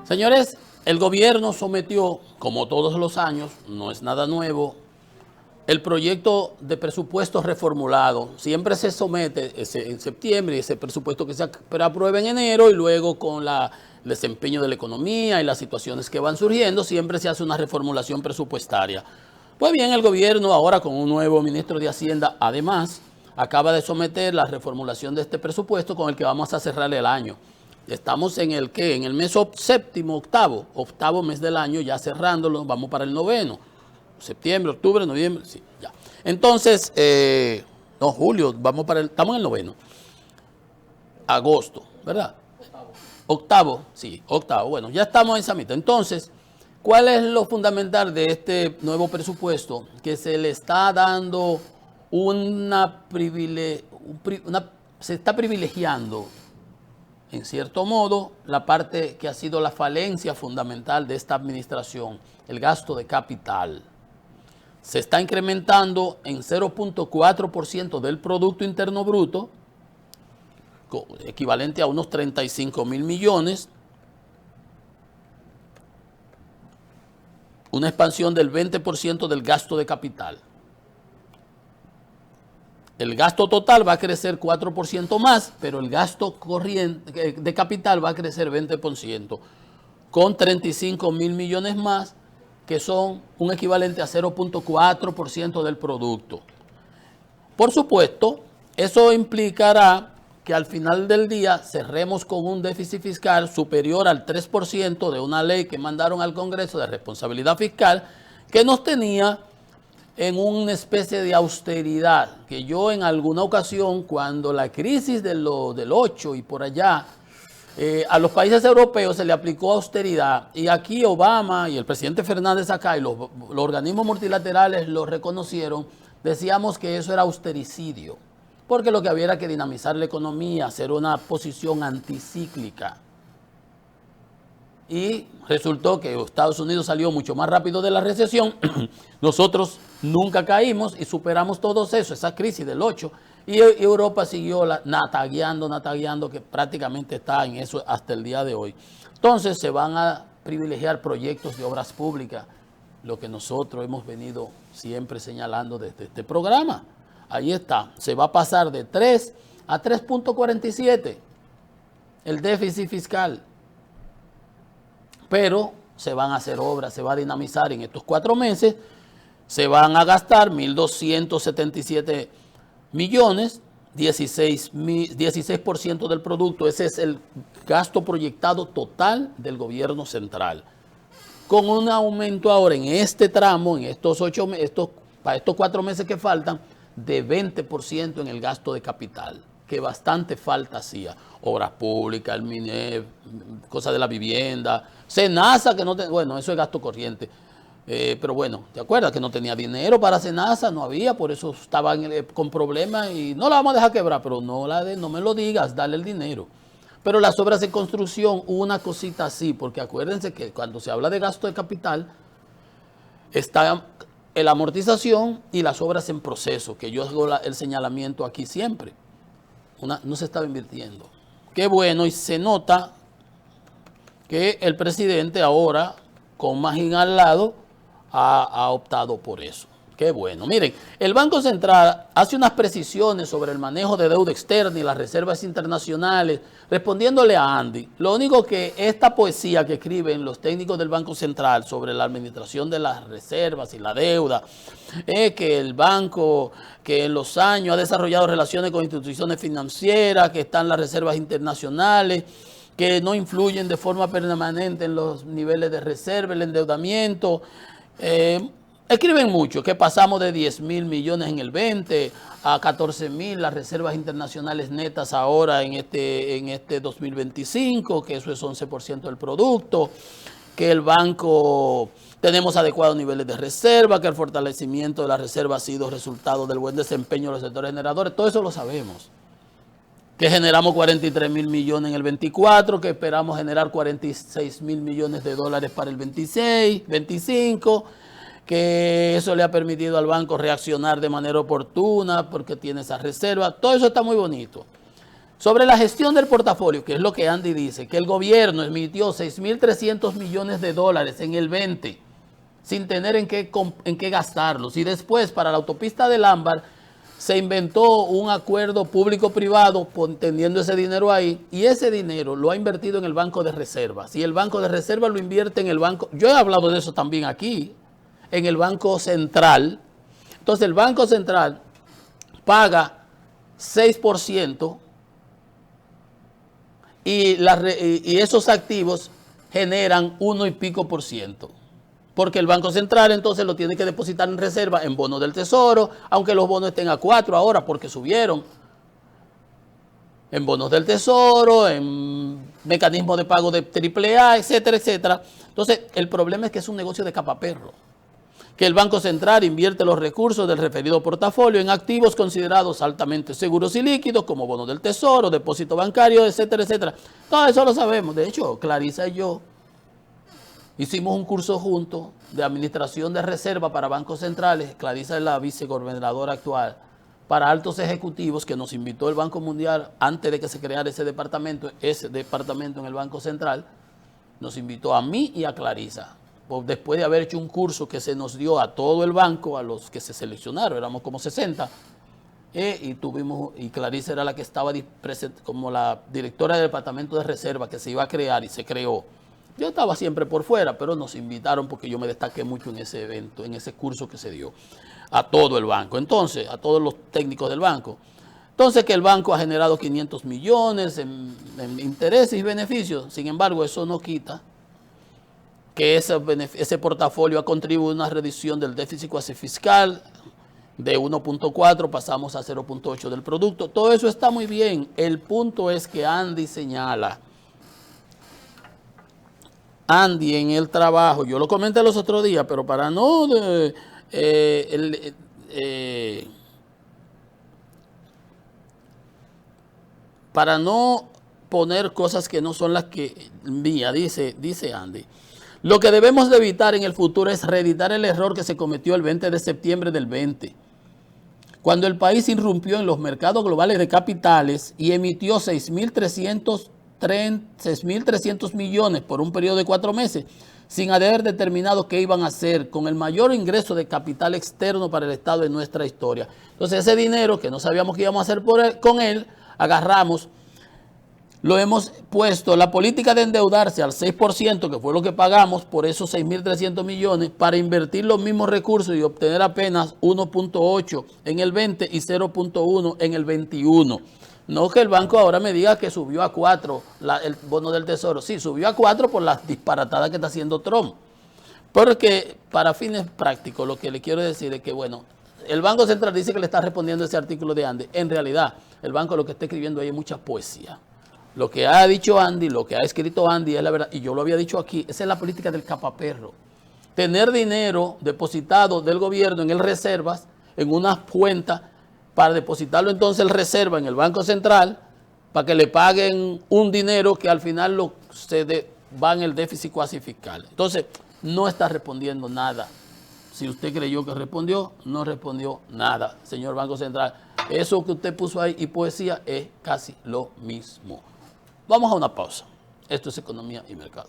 Señores, el gobierno sometió, como todos los años, no es nada nuevo, el proyecto de presupuesto reformulado. Siempre se somete en septiembre ese presupuesto que se aprueba en enero y luego con el desempeño de la economía y las situaciones que van surgiendo, siempre se hace una reformulación presupuestaria. Pues bien, el gobierno ahora con un nuevo ministro de Hacienda, además, acaba de someter la reformulación de este presupuesto con el que vamos a cerrar el año. Estamos en el ¿qué? En el mes séptimo, octavo mes del año, ya cerrándolo, vamos para el noveno. Septiembre, octubre, noviembre, sí, ya. Entonces, no, julio, estamos en el noveno. Agosto, ¿verdad? Octavo, sí, octavo. Bueno, ya estamos en esa mitad. Entonces, ¿cuál es lo fundamental de este nuevo presupuesto? Que se le está dando se está privilegiando, en cierto modo, la parte que ha sido la falencia fundamental de esta administración, el gasto de capital. Se está incrementando en 0.4% del Producto Interno Bruto, equivalente a unos 35.000 millones, una expansión del 20% del gasto de capital. El gasto total va a crecer 4% más, pero el gasto corriente de capital va a crecer 20%, con 35.000 millones más, que son un equivalente a 0.4% del producto. Por supuesto, eso implicará que al final del día cerremos con un déficit fiscal superior al 3% de una ley que mandaron al Congreso de responsabilidad fiscal, que nos tenía en una especie de austeridad, que yo en alguna ocasión, cuando la crisis del 8 y por allá, a los países europeos se le aplicó austeridad y aquí Obama y el presidente Fernández acá y los organismos multilaterales lo reconocieron, decíamos que eso era austericidio, porque lo que había era que dinamizar la economía, hacer una posición anticíclica. Y resultó que Estados Unidos salió mucho más rápido de la recesión, nosotros nunca caímos y superamos todo eso, esa crisis del 8, y Europa siguió natagueando, que prácticamente está en eso hasta el día de hoy. Entonces se van a privilegiar proyectos de obras públicas, lo que nosotros hemos venido siempre señalando desde este programa. Ahí está, se va a pasar de 3 a 3.47 el déficit fiscal. Pero se van a hacer obras, se va a dinamizar en estos 4 meses, se van a gastar 1.277 millones, 16% del producto, ese es el gasto proyectado total del gobierno central. Con un aumento ahora en este tramo, para estos 4 meses que faltan, de 20% en el gasto de capital, que bastante falta hacía. Obras públicas, el MINEF, cosas de la vivienda, SENASA, que no bueno, eso es gasto corriente. Pero bueno, ¿te acuerdas que no tenía dinero para SENASA? No había, por eso estaban con problemas y no la vamos a dejar quebrar, pero no me lo digas, dale el dinero. Pero las obras de construcción, una cosita así, porque acuérdense que cuando se habla de gasto de capital, está la amortización y las obras en proceso, que yo hago el señalamiento aquí siempre. No se estaba invirtiendo. Qué bueno, y se nota que el presidente ahora, con Magín al lado, ha optado por eso. Qué bueno. Miren, el Banco Central hace unas precisiones sobre el manejo de deuda externa y las reservas internacionales, respondiéndole a Andy. Lo único que esta poesía que escriben los técnicos del Banco Central sobre la administración de las reservas y la deuda, es que el banco que en los años ha desarrollado relaciones con instituciones financieras, que están las reservas internacionales, que no influyen de forma permanente en los niveles de reserva, el endeudamiento. Escriben mucho, que pasamos de 10.000 millones en el 20 a 14.000 las reservas internacionales netas ahora en este 2025, que eso es 11% del producto, que el banco tenemos adecuados niveles de reserva, que el fortalecimiento de la reserva ha sido resultado del buen desempeño de los sectores generadores, todo eso lo sabemos. Que generamos 43.000 millones en el 24, que esperamos generar 46.000 millones de dólares para el 26, 25, que eso le ha permitido al banco reaccionar de manera oportuna porque tiene esa reserva. Todo eso está muy bonito. Sobre la gestión del portafolio, que es lo que Andy dice, que el gobierno emitió 6.300 millones de dólares en el 20 sin tener en qué gastarlos. Y después, para la autopista del Ámbar, se inventó un acuerdo público-privado teniendo ese dinero ahí, y ese dinero lo ha invertido en el Banco de Reservas. Y el Banco de Reservas lo invierte en el banco, yo he hablado de eso también aquí, en el Banco Central. Entonces el Banco Central paga 6% y esos activos generan 1 y pico por ciento. Porque el Banco Central entonces lo tiene que depositar en reserva en bonos del Tesoro, aunque los bonos estén a 4 ahora porque subieron. En bonos del Tesoro, en mecanismos de pago de AAA, etcétera, etcétera. Entonces, el problema es que es un negocio de capaperro. Que el Banco Central invierte los recursos del referido portafolio en activos considerados altamente seguros y líquidos, como bonos del Tesoro, depósito bancario, etcétera, etcétera. Todo eso lo sabemos. De hecho, Clarisa y yo hicimos un curso juntos de administración de reserva para bancos centrales. Clarisa es la vicegobernadora actual, para altos ejecutivos, que nos invitó el Banco Mundial antes de que se creara ese departamento en el Banco Central. Nos invitó a mí y a Clarisa, después de haber hecho un curso que se nos dio a todo el banco, a los que se seleccionaron, éramos como 60, y Clarisa era la que estaba como la directora del departamento de reserva que se iba a crear y se creó. Yo estaba siempre por fuera, pero nos invitaron porque yo me destaqué mucho en ese evento, en ese curso que se dio a todo el banco. Entonces, a todos los técnicos del banco. Entonces, que el banco ha generado 500 millones en intereses y beneficios. Sin embargo, eso no quita que ese portafolio ha contribuido a una reducción del déficit cuasi fiscal de 1.4, pasamos a 0.8 del producto. Todo eso está muy bien. El punto es que Andy señala, Andy en el trabajo, yo lo comenté los otros días, pero para no para no poner cosas que no son las que mía, dice Andy. Lo que debemos de evitar en el futuro es reeditar el error que se cometió el 20 de septiembre del 20, cuando el país irrumpió en los mercados globales de capitales y emitió 6.300 millones por un periodo de 4 meses, sin haber determinado qué iban a hacer con el mayor ingreso de capital externo para el Estado en nuestra historia. Entonces ese dinero que no sabíamos qué íbamos a hacer con él, agarramos, lo hemos puesto, la política de endeudarse al 6%, que fue lo que pagamos por esos 6.300 millones, para invertir los mismos recursos y obtener apenas 1.8 en el 20 y 0.1 en el 21. No que el banco ahora me diga que subió a 4 el bono del Tesoro. Sí, subió a 4 por las disparatadas que está haciendo Trump. Porque para fines prácticos lo que le quiero decir es que, bueno, el Banco Central dice que le está respondiendo ese artículo de Andy. En realidad, el banco lo que está escribiendo ahí es mucha poesía. Lo que ha dicho Andy, lo que ha escrito Andy es la verdad. Y yo lo había dicho aquí, esa es la política del capaperro. Tener dinero depositado del gobierno en el reservas, en una cuenta, para depositarlo entonces el reserva en el Banco Central, para que le paguen un dinero que al final va en el déficit cuasi fiscal. Entonces, no está respondiendo nada. Si usted creyó que respondió, no respondió nada, señor Banco Central. Eso que usted puso ahí y poesía es casi lo mismo. Vamos a una pausa. Esto es Economía y Mercado.